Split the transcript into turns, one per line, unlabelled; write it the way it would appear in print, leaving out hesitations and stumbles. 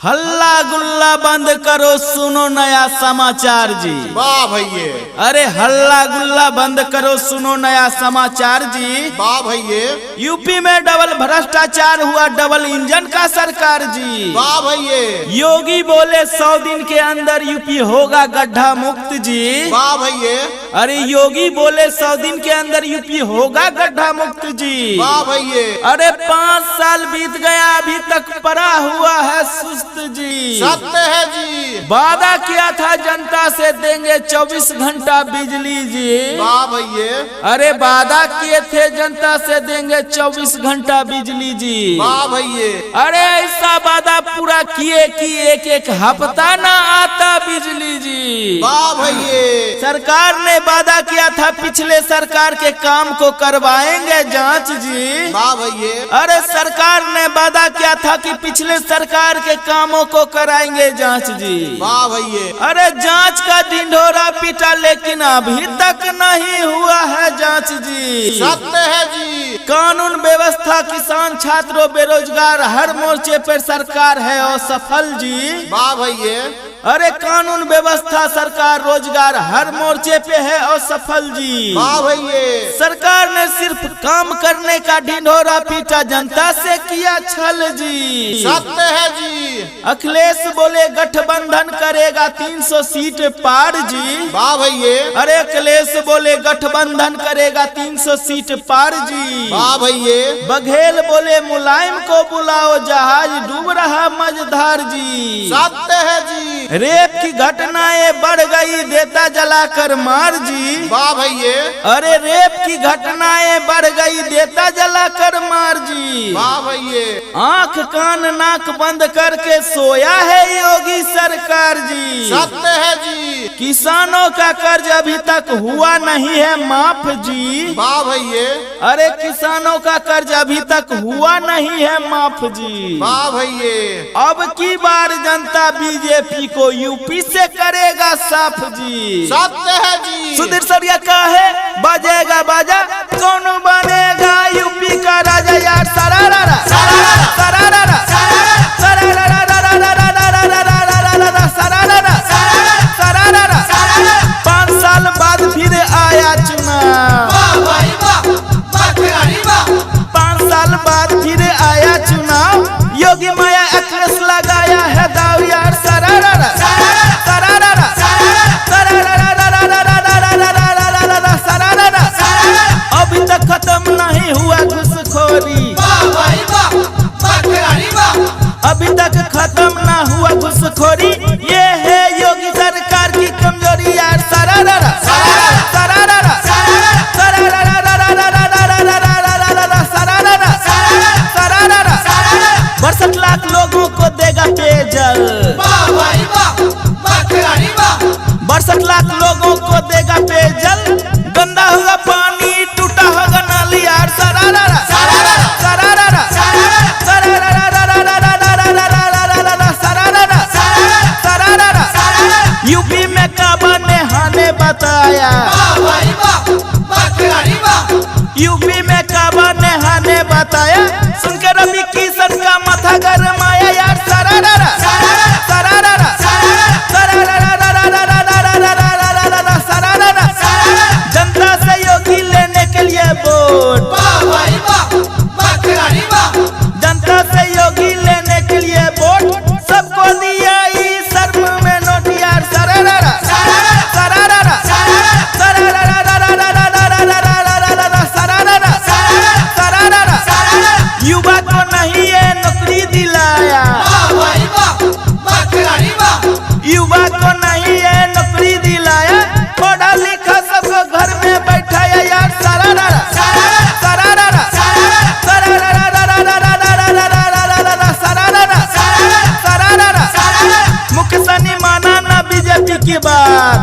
हल्ला गुल्ला बंद करो, सुनो नया समाचार जी।
वाह भैये।
अरे हल्ला गुल्ला बंद करो, सुनो नया समाचार जी।
वाह भैये।
यूपी में डबल भ्रष्टाचार हुआ, डबल इंजन का सरकार जी।
वाह भैये।
योगी बोले 100 दिन के अंदर यूपी होगा गड्ढा मुक्त जी।
वाह भैये।
अरे योगी बोले 100 दिन के अंदर यूपी होगा गड्ढा मुक्त जी।
वाह भैये।
अरे 5 साल बीत गया, अभी तक पड़ा हुआ है सुस्त जी।
सत्य है जी।
वादा किया था जनता से देंगे 24 घंटा बिजली जी।
वाह भैये।
अरे वादा किए थे जनता से देंगे 24 घंटा बिजली जी।
वाह भैये।
अरे ऐसा वादा पूरा किए कि एक एक हफ्ता ना आता बिजली जी।
वाह भैये।
सरकार ने वादा किया था पिछले सरकार के काम को करवाएंगे जांच जी।
वाह भैये।
अरे सरकार ने वादा किया था कि पिछले सरकार के कामों को कराएंगे जांच जी।
वाह भैये।
अरे जांच का ढिंढोरा पीटा, लेकिन अभी तक नहीं हुआ है जांच जी।
सत्य है जी।
कानून व्यवस्था, किसान, छात्रों, बेरोजगार, हर मोर्चे पर सरकार है असफल जी।
वाह भैये।
अरे कानून व्यवस्था, सरकार, रोजगार, हर मोर्चे पे है असफल जी।
वाह भैये।
सरकार ने सिर्फ काम करने का ढिंढोरा पीटा, जनता से किया छल जी।
सत्य है जी।
अखिलेश बोले गठबंधन करेगा 300 सीट पार जी।
वाह भैये।
अरे अखिलेश बोले गठबंधन करेगा 300 सीट पार जी।
वाह भैये।
बघेल बोले मुलायम को बुलाओ, जहाज डूब रहा मझधार जी।
सत्य है जी।
रेप की घटनाएं बढ़ गई, देता जलाकर मार जी।
वाह भैये।
अरे रेप की घटनाएं बढ़ गई, देता जलाकर मार जी।
वाह भैये।
आंख कान नाक बंद करके सोया है योगी सरकार जी।
सत्य है जी।
किसानों का कर्ज अभी तक हुआ नहीं है माफ जी।
वाह भैये।
अरे किसानों का कर्ज अभी तक हुआ नहीं है माफ जी।
वाह भैये।
अब की बार जनता बीजेपी को यूपी से करेगा साफ जी।
सत्य है जी।
सुधीर सरिया का है बजेगा बाजा, कौन बनेगा यूपी का राजा यार। सरारा सरारा सरारा सरारा सरारा 5 साल बाद फिर आया चुनाव। 5 साल बाद फिर आया चुनाव, योगी माया अखिलेश लगाया है दाव यार। सरारा सरारा सरारा अभी तक खत्म नहीं हुआ घुसखोरी। अभी तक खत्म ना हुआ घुसखोरी, ये है योगी सरकार की कमजोरी यार। सरारा सरारा सरारा 62 लाख लोगों को देगा पेयजल। 62 लाख लोगों को देगा पेयजल, गंदा होगा पानी, टूटा होगा नाली यार। सरारा सरारा सरारा यूपी में काबा ने हाने बताया। यूपी में काबा ने हाने बताया, सुनकर रवि किशन का माथा गरमाया यार। सरारा सरारा सरारा जनता से योगी लेने के लिए वोट। जनता से योगी लेने के लिए वोट, सबको दिया इस सर्व में नोट यार। सरारा सरारा सरारा युवा को नहीं ये नौकरी दिलाया। युवा को नहीं ये नौकरी दिलाया, पढ़ा लिखा सबको घर में बैठाया यार। सरारा सरारा सरारा मुख्य सनी माना ना बीजेपी की बात।